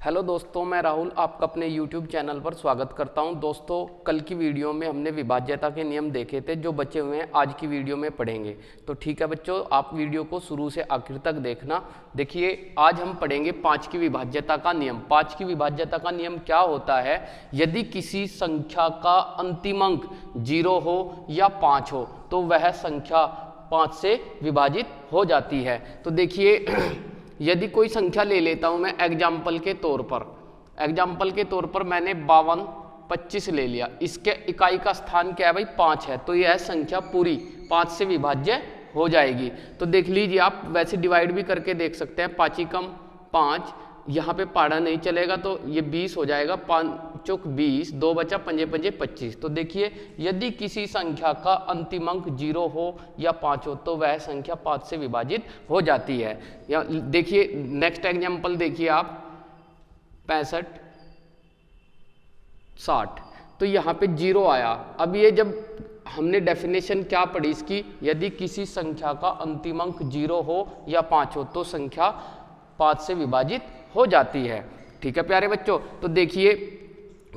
Hello दोस्तों, मैं राहुल आपका अपने YouTube चैनल पर स्वागत करता हूं। दोस्तों, कल की वीडियो में हमने विभाज्यता के नियम देखे थे, जो बचे हुए हैं आज की वीडियो में पढ़ेंगे। तो ठीक है बच्चों, आप वीडियो को शुरू से आखिर तक देखना। देखिए, आज हम पढ़ेंगे 5 की विभाज्यता का नियम। 5 की विभाज्यता का नियम क्या होता है? यदि किसी संख्या का अंतिम अंक 0 हो या 5 हो तो वह संख्या 5 से विभाजित हो जाती है। तो देखिए यदि कोई संख्या ले लेता हूं मैं एग्जाम्पल के तौर पर मैंने 52, 25 ले लिया। इसके इकाई का स्थान क्या है भाई? 5 है। तो यह संख्या पूरी 5 से विभाज्य हो जाएगी। तो देख लीजिए, आप वैसे डिवाइड भी करके देख सकते हैं। 5 एकम 5, यहाँ पे पाड़ा नहीं चलेगा तो ये 20 हो जाएगा। 5 चौक 20, 2 बचा, 5 पंजे 25। तो देखिए, यदि किसी संख्या का अंतिम अंक 0 हो या 5 हो तो वह संख्या 5 से विभाजित हो जाती है। या देखिए नेक्स्ट एग्जांपल देखिए आप, 65, 60। तो यहाँ पे 0 आया। अब ये जब हमने डेफिनेशन क्या पढ़ी इसकी, यदि किसी संख्या का अंतिम अंक 0 हो या 5 हो तो संख्या 5 से विभाजित हो जाती है। ठीक है प्यारे बच्चों, तो देखिए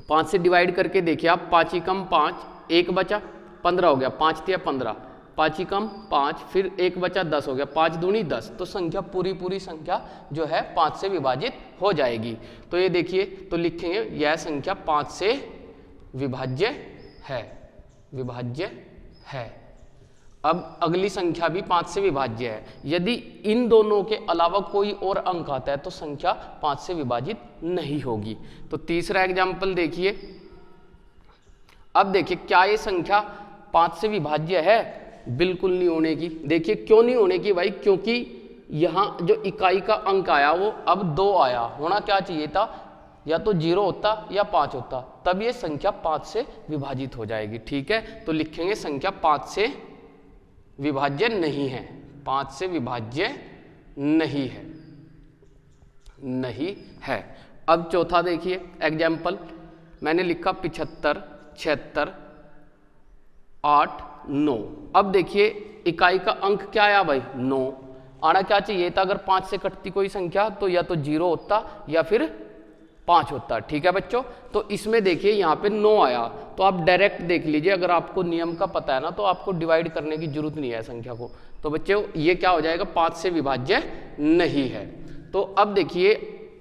5 से डिवाइड करके देखिए आप। 5 एकम 5, 1 बचा, 15 हो गया। 5 तिया 15, 5 एकम 5, फिर 1 बचा, 10 हो गया। 5 दूनी 10। तो संख्या पूरी संख्या जो है 5 से विभाजित हो जाएगी। तो ये देखिए, तो लिखेंगे यह संख्या 5 से विभाज्य है। अब अगली संख्या भी 5 से विभाज्य है। यदि इन दोनों के अलावा कोई और अंक आता है तो संख्या 5 से विभाजित नहीं होगी। तो तीसरा एग्जाम्पल देखिए। अब देखिए, क्या ये संख्या 5 से विभाज्य है? बिल्कुल नहीं होने की। देखिए क्यों नहीं होने की भाई? क्योंकि यहां जो इकाई का अंक आया वो अब 2 आया। होना क्या चाहिए था? या तो 0 होता या 5 होता, तब ये संख्या 5 से विभाजित हो जाएगी। ठीक है, तो लिखेंगे संख्या 5 से विभाज्य नहीं है। 5 से विभाज्य नहीं है। अब चौथा देखिए एग्जाम्पल, मैंने लिखा 75, 76, 8, 9। अब देखिए इकाई का अंक क्या आया भाई? 9 आना क्या चाहिए था? अगर 5 से कटती कोई संख्या तो या तो 0 होता या फिर 5 होता। ठीक है बच्चों, तो इसमें देखिए यहाँ पे 9 आया। तो आप डायरेक्ट देख लीजिए, अगर आपको नियम का पता है ना तो आपको डिवाइड करने की जरूरत नहीं है संख्या को। तो बच्चों ये क्या हो जाएगा? 5 से विभाज्य नहीं है। तो अब देखिए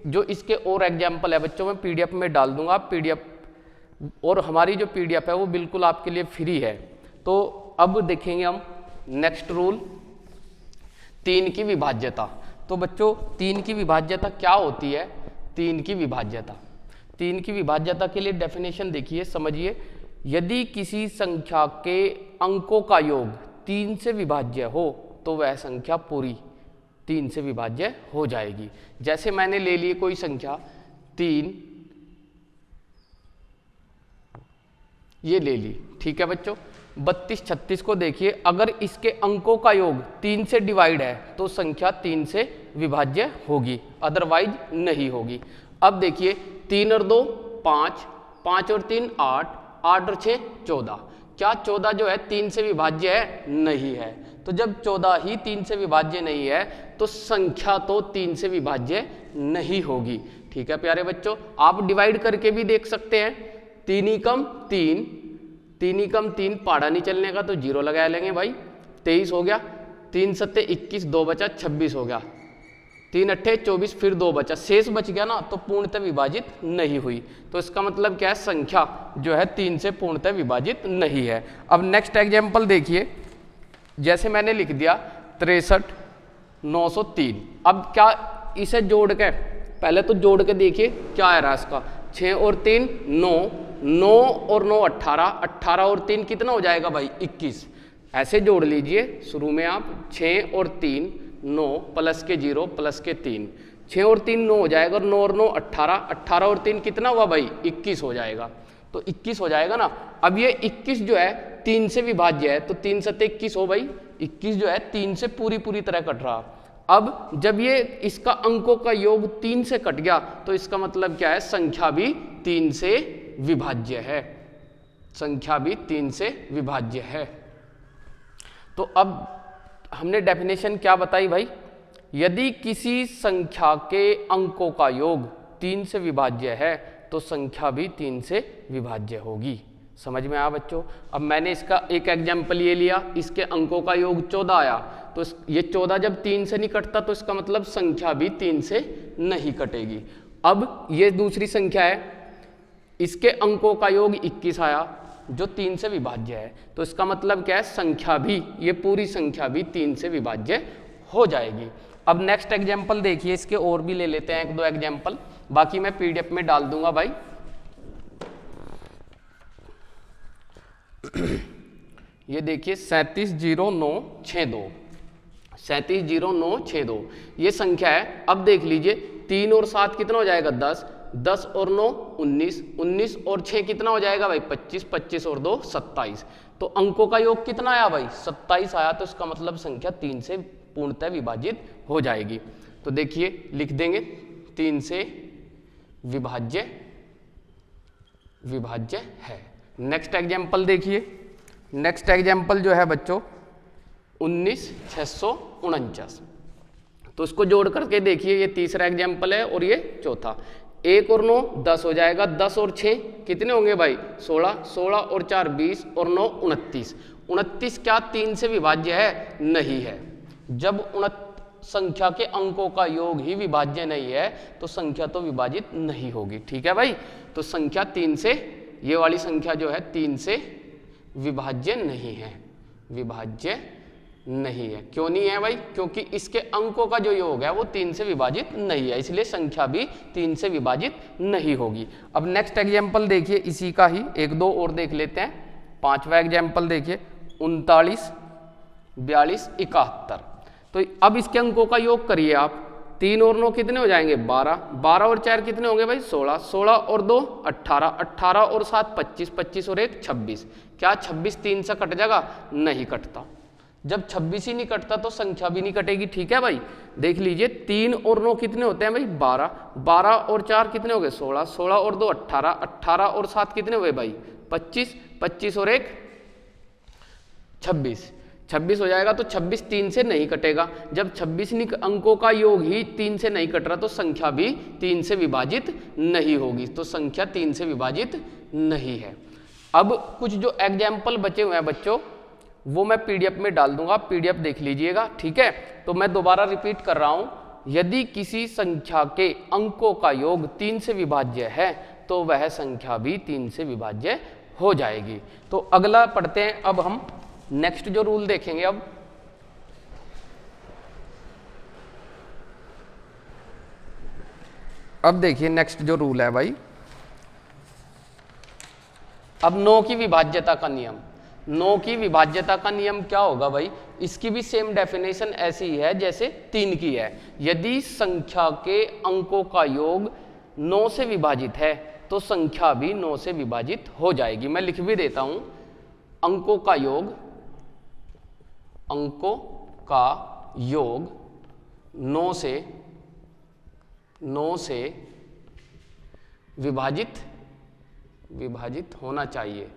जो इसके और एग्जाम्पल है बच्चों, मैं PDF में डाल दूंगा। आप PDF, और हमारी जो PDF है वो बिल्कुल आपके लिए फ्री है। तो अब देखेंगे हम नेक्स्ट रूल, 3 की विभाज्यता। तो बच्चों 3 की विभाज्यता क्या होती है? 3 की विभाज्यता के लिए डेफिनेशन देखिए, समझिए। यदि किसी संख्या के अंकों का योग 3 से विभाज्य हो तो वह संख्या पूरी 3 से विभाज्य हो जाएगी। जैसे मैंने ले लिए कोई संख्या 3, ये ले ली। ठीक है बच्चों, 32, 36 को देखिए, अगर इसके अंकों का योग 3 से डिवाइड है तो संख्या 3 से विभाज्य होगी, अदरवाइज नहीं होगी। अब देखिए 3 और 2 5, 5 और 3 8, 8 और 6 14। क्या 14 जो है 3 से विभाज्य है? नहीं है। तो जब 14 ही 3 से विभाज्य नहीं है तो संख्या तो 3 से विभाज्य नहीं होगी। ठीक है प्यारे बच्चों, आप डिवाइड करके भी देख सकते हैं। 3 एकम 3, 3 एकम 3, पाड़ा नहीं चलने का तो 0 लगा लेंगे भाई। 23 हो गया। 3 सत्ते 21, 2 बचा, 26 हो गया। 3 अट्ठे 24, फिर 2 बचा, शेष बच गया ना, तो पूर्णतः विभाजित नहीं हुई। तो इसका मतलब क्या है? संख्या जो है 3 से पूर्णतः विभाजित नहीं है। अब नेक्स्ट एग्जाम्पल देखिए, जैसे मैंने लिख दिया 63, 903। अब क्या इसे जोड़ के, पहले तो जोड़ के देखिए क्या आ रहा है इसका। 6 और 3 9, 9 और 9 18, 18 और 3 कितना हो जाएगा भाई? 21। ऐसे जोड़ लीजिए शुरू में आप, 6 और 3 9 प्लस के 0 प्लस के 3, 6 और 3 9 हो जाएगा, और 9 और 9 18, 18 और 3 कितना हुआ भाई? 21 हो जाएगा। तो 21 हो जाएगा ना। अब ये 21 जो है 3 से विभाज्य है, तो 3 सत्ते 21 हो भाई। 21 जो है 3 से पूरी तरह कट रहा। अब जब ये इसका अंकों का योग 3 से कट गया तो इसका मतलब क्या है? संख्या भी 3 से विभाज्य है। संख्या भी 3 से विभाज्य है। तो अब हमने डेफिनेशन क्या बताई भाई? यदि किसी संख्या के अंकों का योग 3 से विभाज्य है तो संख्या भी 3 से विभाज्य होगी। समझ में आया बच्चों? अब मैंने इसका एक एग्जाम्पल ये लिया, इसके अंकों का योग 14 आया, तो ये 14 जब 3 से नहीं कटता तो इसका मतलब संख्या भी 3 से नहीं कटेगी। अब ये दूसरी संख्या है, इसके अंकों का योग 21 आया जो 3 से विभाज्य है, तो इसका मतलब क्या है, संख्या भी, ये पूरी संख्या भी 3 से विभाज्य हो जाएगी। अब नेक्स्ट एग्जाम्पल देखिए, इसके और भी ले लेते हैं 1-2 एग्जाम्पल, बाकी मैं पीडीएफ में डाल दूंगा भाई। ये देखिए 370962, 370962 ये संख्या है। अब देख लीजिए 3 और 7 कितना हो जाएगा 10, 10 और 9 19, 19 और 6 कितना हो जाएगा भाई 25, 25 और 2 27। तो अंकों का योग कितना आया भाई 27 आया, तो इसका मतलब संख्या 3 से पूर्णतः विभाजित हो जाएगी। तो देखिए लिख देंगे 3 से विभाज्य है। नेक्स्ट एग्जाम्पल देखिए, नेक्स्ट एग्जाम्पल जो है बच्चों 19649, तो इसको जोड़ करके देखिए, ये तीसरा एग्जाम्पल है और ये चौथा। 1 और 9 10 हो जाएगा, 10 और 6 कितने होंगे भाई 16, 16 और 4 20 और 9 29। 29 क्या 3 से विभाज्य है? नहीं है। जब संख्या के अंकों का योग ही विभाज्य नहीं है तो संख्या तो विभाजित नहीं होगी। ठीक है भाई, तो संख्या 3 से, ये वाली संख्या जो है 3 से विभाज्य नहीं है, विभाज्य नहीं है। क्यों नहीं है भाई? क्योंकि इसके अंकों का जो योग है वो 3 से विभाजित नहीं है, इसलिए संख्या भी 3 से विभाजित नहीं होगी। अब नेक्स्ट एग्जाम्पल देखिए, इसी का ही 1-2 और देख लेते हैं। 5वां एग्जाम्पल देखिए 39 42 71, तो अब इसके अंकों का योग करिए आप, 3 और 9 कितने हो जाएंगे 12, 12 और 4 कितने होंगे भाई 16, 16 और 2 18, 18 और 7 25, 25 और 1 26। क्या 26 3 से कट जाएगा? नहीं कटता। जब 26 ही नहीं कटता तो संख्या भी नहीं कटेगी। ठीक है भाई, देख लीजिए 3 और 9 कितने होते हैं भाई 12, 12 और 4 कितने हो गए 16, 16 और 2 18, 18 और 7 कितने हुए भाई 25, 25 और 1 26, 26 हो जाएगा। तो 26 3 से नहीं कटेगा। जब 26 अंकों का योग ही 3 से नहीं कट रहा तो संख्या भी 3 से विभाजित नहीं होगी, तो संख्या 3 से विभाजित नहीं है। अब कुछ जो एग्जाम्पल बचे हुए हैं बच्चों वो मैं पीडीएफ में डाल दूंगा, पीडीएफ देख लीजिएगा। ठीक है, तो मैं दोबारा रिपीट कर रहा हूं, यदि किसी संख्या के अंकों का योग 3 से विभाज्य है तो वह संख्या भी 3 से विभाज्य हो जाएगी। तो अगला पढ़ते हैं अब हम, नेक्स्ट जो रूल देखेंगे अब देखिए नेक्स्ट जो रूल है भाई, अब 9 की विभाज्यता का नियम। 9 की विभाज्यता का नियम क्या होगा भाई? इसकी भी सेम डेफिनेशन ऐसी ही है जैसे 3 की है। यदि संख्या के अंकों का योग 9 से विभाजित है तो संख्या भी 9 से विभाजित हो जाएगी। मैं लिख भी देता हूं, अंकों का योग 9 से विभाजित होना चाहिए,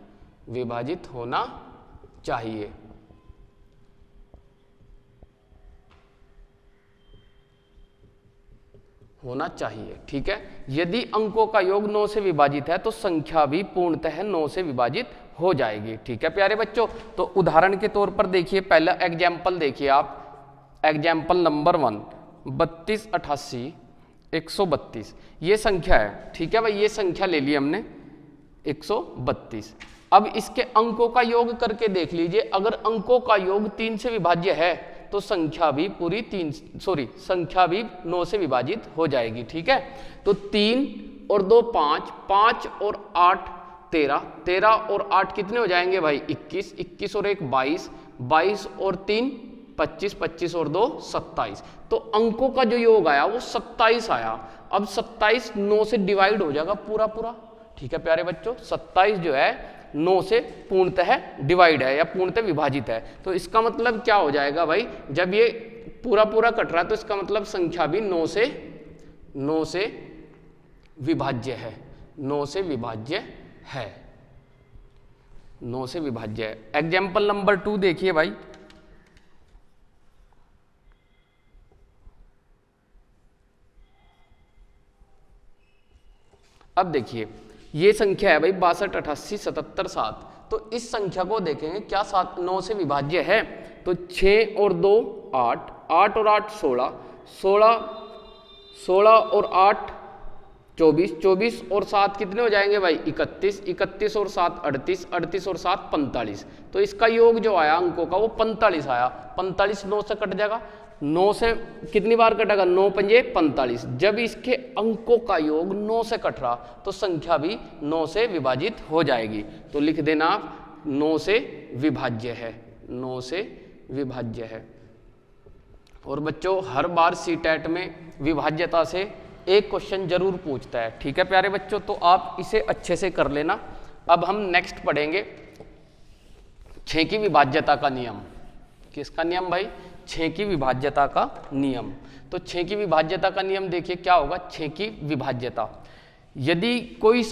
विभाजित होना चाहिए। होना चाहिए। ठीक है, यदि अंकों का योग 9 से विभाजित है तो संख्या भी पूर्णतः 9 से विभाजित हो जाएगी। ठीक है प्यारे बच्चों, तो उदाहरण के तौर पर देखिए, पहला एग्जाम्पल देखिए आप, एग्जाम्पल नंबर 1 32 88 132 ये संख्या है। ठीक है भाई, ये संख्या ले ली हमने 132। अब इसके अंकों का योग करके देख लीजिए, अगर अंकों का योग 3 से विभाज्य है तो संख्या भी संख्या भी 9 से विभाजित हो जाएगी। ठीक है, तो 3 और 2 5, 5 और 8 13, 13 और 8 कितने हो जाएंगे भाई 21, 21 और 1 22, 22 और 3 25, 25 और 2 27। तो अंकों का जो योग आया वो 27 आया। अब 27 9 से डिवाइड हो जाएगा पूरा पूरा। ठीक है प्यारे बच्चों, 27 जो है 9 से पूर्णतः डिवाइड है या पूर्णतः विभाजित है। तो इसका मतलब क्या हो जाएगा भाई, जब ये पूरा पूरा कट रहा है तो इसका मतलब संख्या भी 9 से विभाज्य है, 9 से विभाज्य है, 9 से विभाज्य है। एग्जाम्पल नंबर 2 देखिए भाई, अब देखिए ये संख्या है भाई 62, 88, 77, 7। तो इस संख्या को देखेंगे क्या 7 9 से विभाज्य है। तो 6 और 2 8, 8 और 8 16, 16, 16 और 8 24, 24 और 7 कितने हो जाएंगे भाई 31, 31 और 7 38, 38 और 7 45। तो इसका योग जो आया अंकों का वो 45 आया। 45 9 से कट जाएगा, 9 से कितनी बार कटेगा 9 पंजे 45। जब इसके अंकों का योग 9 से कट रहा तो संख्या भी 9 से विभाजित हो जाएगी। तो लिख देना आप 9 से विभाज्य है, 9 से विभाज्य है। और बच्चों हर बार सीटेट में विभाज्यता से एक क्वेश्चन जरूर पूछता है, ठीक है प्यारे बच्चों, तो आप इसे अच्छे से कर लेना। अब हम नेक्स्ट पढ़ेंगे 6 की विभाज्यता का नियम। किसका नियम भाई 6 की विभाज्यता का नियम। तो 6 की विभाज्यता का नियम देखिए क्या होगा। 6 की विभाज्यता, यदि कोई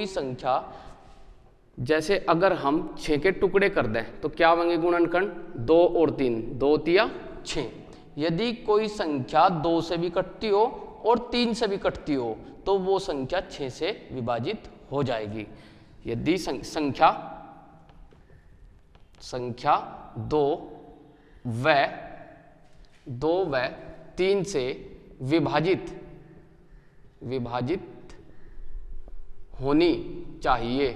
संख्या जैसे अगर हम 6 के टुकड़े कर दें तो क्या होंगे गुणनखंड 2 और 3, 2 तिया 6। यदि कोई संख्या 2 से भी कटती हो और 3 से भी कटती हो तो वो संख्या 6 से विभाजित हो जाएगी। यदि संख्या 2 व 3 से विभाजित होनी चाहिए।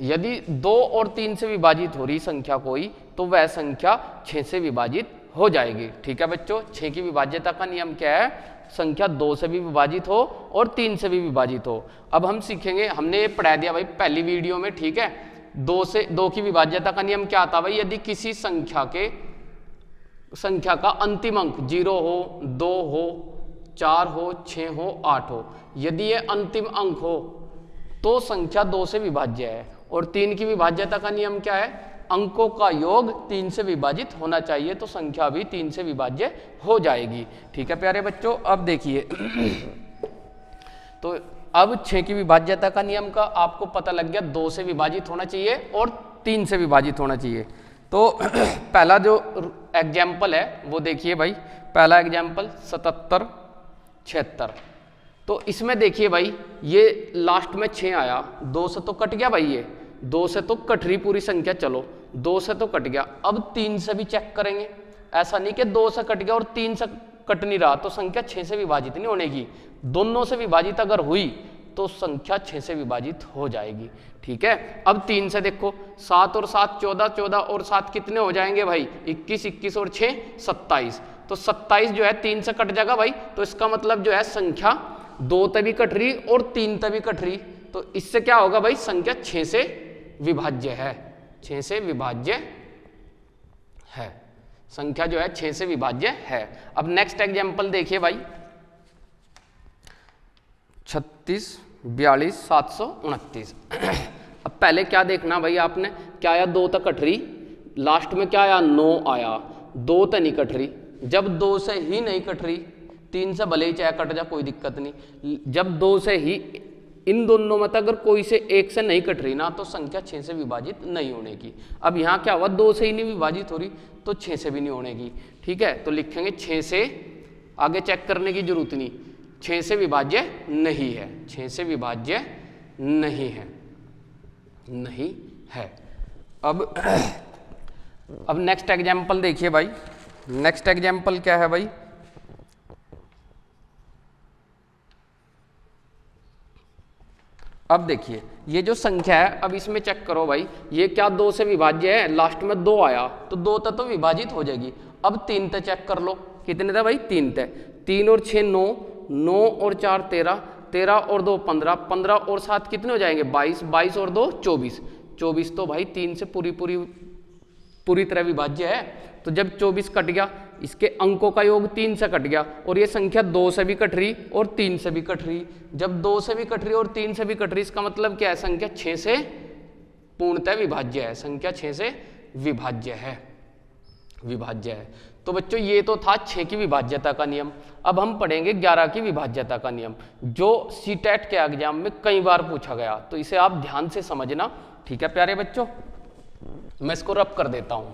यदि 2 और 3 से विभाजित हो रही संख्या कोई तो वह संख्या 6 से विभाजित हो जाएगी। ठीक है बच्चों, 6 की विभाज्यता का नियम क्या है, संख्या 2 से भी विभाजित हो और 3 से भी विभाजित हो। अब हम सीखेंगे, हमने ये पढ़ा दिया भाई पहली वीडियो में, ठीक है। 2 की विभाज्यता का नियम क्या आता भाई, यदि किसी संख्या का अंतिम अंक 0 हो, 2 हो, 4 हो, 6 हो, 8 हो, यदि ये अंतिम अंक हो तो संख्या 2 से विभाज्य है। और 3 की विभाज्यता का नियम क्या है, अंकों का योग 3 से विभाजित होना चाहिए, तो संख्या भी 3 से विभाज्य हो जाएगी। ठीक है प्यारे बच्चों, अब देखिए तो अब 6 की विभाज्यता का नियम का आपको पता लग गया, 2 से विभाजित होना चाहिए और 3 से विभाजित होना चाहिए। तो पहला जो एग्जाम्पल है वो देखिए भाई, पहला एग्जाम्पल 77, 76। तो इसमें देखिए भाई ये लास्ट में 6 आया, 2 से तो कट गया भाई, ये 2 से तो कट रही पूरी संख्या, चलो 2 से तो कट गया। अब 3 से भी चेक करेंगे, ऐसा नहीं कि 2 से कट गया और 3 से कट नहीं रहा तो संख्या 6 से विभाजित नहीं होने की। दोनों से विभाजित अगर हुई तो संख्या 6 से विभाजित हो जाएगी। ठीक है, अब 3 से देखो, 7 और 7 14, 14 और 7 कितने हो जाएंगे भाई 21, 21 और 6 27। तो 27 जो है 3 से कट जाएगा भाई, तो इसका मतलब जो है संख्या 2 तभी कट रही और 3 तभी कट रही, तो इससे क्या होगा भाई, संख्या 6 से विभाज्य है, 6 से विभाज्य है, संख्या जो है 6 से विभाज्य है। अब नेक्स्ट एग्जांपल देखिए भाई 36, 42, 729। अब पहले क्या देखना भाई आपने, क्या आया 2 तक कट रही, लास्ट में क्या आया 9 आया, 2 तक नहीं कट रही। जब 2 से ही नहीं कट रही, 3 से भले ही चाहे कट जा कोई दिक्कत नहीं, जब 2 से ही, इन दोनों में अगर कोई से एक से नहीं कट रही ना तो संख्या 6 से विभाजित नहीं होने की। अब यहाँ क्या हुआ, 2 से ही नहीं विभाजित हो रही तो 6 से भी नहीं होने की। ठीक है, तो लिखेंगे 6 से, आगे चेक करने की जरूरत नहीं, 6 से विभाज्य नहीं है, 6 से विभाज्य नहीं है, नहीं है। अब नेक्स्ट एग्जाम्पल देखिए भाई, नेक्स्ट एग्जाम्पल क्या है भाई, अब देखिए ये जो संख्या है, अब इसमें चेक करो भाई, ये क्या 2 से विभाज्य है, लास्ट में 2 आया तो 2 तक तो विभाजित हो जाएगी। अब 3 तक चेक कर लो, कितने था भाई 3 तक, 3 और 6 9, 9 और 4 13, 13 और 2 15, 15 और 7 कितने हो जाएंगे 22, 22 और 2 24, 24 तो भाई 3 से पूरी तरह विभाज्य है। तो जब 24 कट गया, इसके अंकों का योग 3 से कट गया और ये संख्या 2 से भी कट रही और 3 से भी कट रही। जब 2 से भी कट रही और 3 से भी कट रही, इसका मतलब क्या है, संख्या 6 से पूर्णतः विभाज्य है, संख्या 6 से विभाज्य है, विभाज्य है। तो बच्चों ये तो था 6 की विभाज्यता का नियम। अब हम पढ़ेंगे 11 की विभाज्यता का नियम, जो सीटेट के एग्जाम में कई बार पूछा गया, तो इसे आप ध्यान से समझना। ठीक है प्यारे बच्चों, मैं इसको रब कर देता हूं।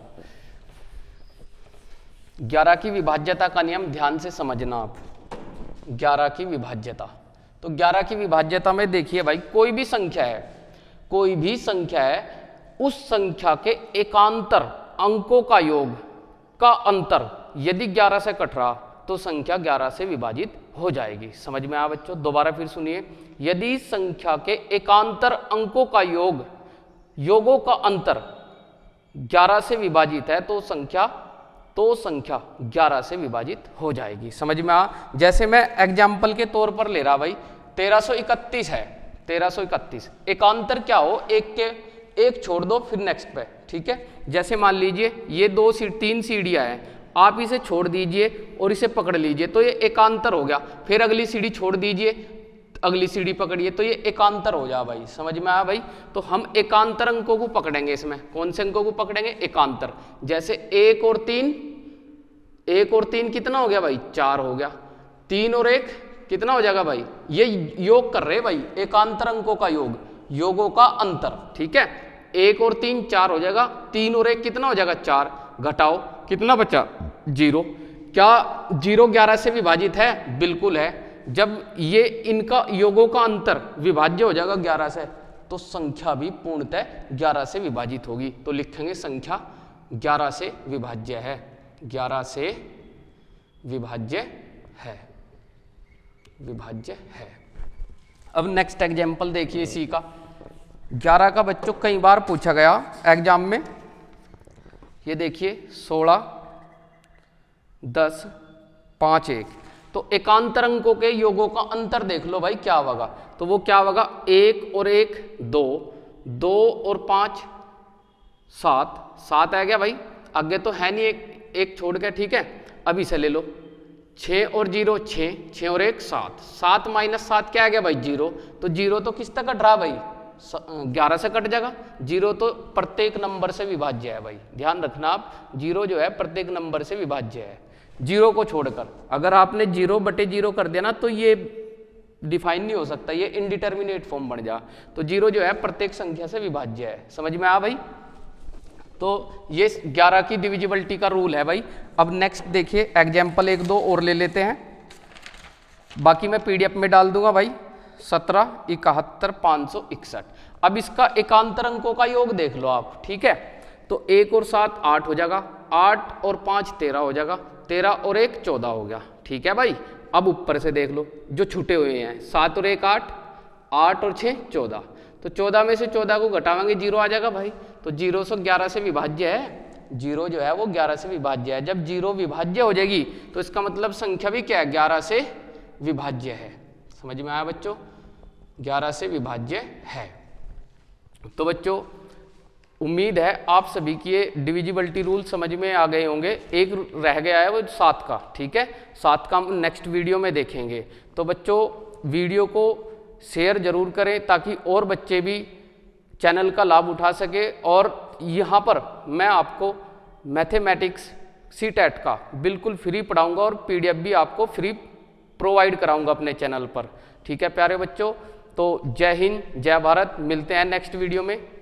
11 की विभाज्यता का नियम ध्यान से समझना आप। 11 की विभाज्यता, तो 11 की विभाज्यता में देखिए भाई, कोई भी संख्या है, उस संख्या के एकांतर अंकों का योग का अंतर यदि 11 से कट रहा तो संख्या 11 से विभाजित हो जाएगी। समझ में आया बच्चों? दोबारा फिर सुनिए, यदि संख्या के एकांतर अंकों का योगों का अंतर 11 से विभाजित है तो संख्या 11 से विभाजित हो जाएगी। समझ में आ? जैसे मैं एग्जाम्पल के तौर पर ले रहा भाई, 1331 है, 1331 एकांतर क्या हो, एक छोड़ दो फिर नेक्स्ट पे, ठीक है। जैसे मान लीजिए ये 3 सीढ़ियां हैं, आप इसे छोड़ दीजिए और इसे पकड़ लीजिए तो ये एकांतर हो गया, फिर अगली सीढ़ी छोड़ दीजिए, अगली सीढ़ी पकड़िए तो ये एकांतर हो जा भाई। समझ में आया भाई? तो हम एकांतर अंकों को पकड़ेंगे, इसमें कौन से अंकों को पकड़ेंगे? एकांतर। जैसे 1 और 3 कितना हो गया भाई? 4 हो गया। 3 और 1 कितना हो जाएगा भाई? ये योग कर रहे भाई, एकांतर अंकों का योग, योगों का अंतर, ठीक है। 1 और 3 4 हो जाएगा, 3 और 1 कितना हो जाएगा? 4, घटाओ कितना बचा? 0। क्या 0 11 से विभाजित है? बिल्कुल है। जब ये इनका योगों का अंतर विभाज्य हो जाएगा 11 से तो संख्या भी पूर्णतः 11 से विभाजित होगी। तो लिखेंगे संख्या 11 से विभाज्य है, 11 से विभाज्य है। अब नेक्स्ट एग्जाम्पल देखिए इसी का, 11 का बच्चों कई बार पूछा गया एग्जाम में। ये देखिए 16, 10, 5, 1, तो एकांतर अंकों के योगों का अंतर देख लो भाई क्या होगा। तो वो क्या होगा? 1 और 1 2, 2 और 5 7 आ गया भाई, आगे तो है नहीं, एक छोड़ के, ठीक है। अब इसे ले लो, 6 और 0 6 और 1 7, 7 माइनस 7 क्या आ गया भाई? 0। तो 0 तो किस तक कट रहा भाई? 11 से कट जाएगा। 0 तो प्रत्येक नंबर से विभाज्य है भाई, ध्यान रखना आप, 0 जो है प्रत्येक नंबर से विभाज्य है। 0 को छोड़कर अगर आपने 0/0 कर दिया ना तो ये डिफाइन नहीं हो सकता, ये इनडिटर्मिनेट फॉर्म बन जा। तो 0 जो है प्रत्येक संख्या से विभाज्य है। समझ में आ भाई? तो ये 11 की डिविजिबिलिटी का रूल है भाई। अब नेक्स्ट देखिए एग्जाम्पल 1-2 और ले लेते हैं, बाकी मैं पीडीएफ में डाल दूंगा भाई। 17, 71, 561। अब इसका एकांतर अंकों का योग देख लो आप, ठीक है। तो 1 और 7 8 हो जाएगा, 8 और 5 13 हो जाएगा, 13 और 1 14 हो गया, ठीक है भाई। अब ऊपर से देख लो जो छूटे हुए हैं, 7 और 1 8, 8 और 6 14, तो 14 में से 14 को घटावांगे 0 आ जाएगा भाई। तो 0 से 11 से विभाज्य है, 0 जो है वो 11 से विभाज्य है। जब 0 विभाज्य हो जाएगी तो इसका मतलब संख्या भी क्या है? 11 से विभाज्य है। समझ में आया बच्चों? 11 से विभाज्य है। तो बच्चों उम्मीद है आप सभी की ये डिविजिबिलिटी रूल समझ में आ गए होंगे। एक रह गया है वो 7 का, ठीक है। 7 का हम नेक्स्ट वीडियो में देखेंगे। तो बच्चों वीडियो को शेयर जरूर करें ताकि और बच्चे भी चैनल का लाभ उठा सके। और यहाँ पर मैं आपको मैथमेटिक्स CTET का बिल्कुल फ्री पढ़ाऊंगा और PDF भी आपको फ्री प्रोवाइड कराऊंगा अपने चैनल पर, ठीक है प्यारे बच्चों। तो जय हिंद, जय भारत, मिलते हैं नेक्स्ट वीडियो में।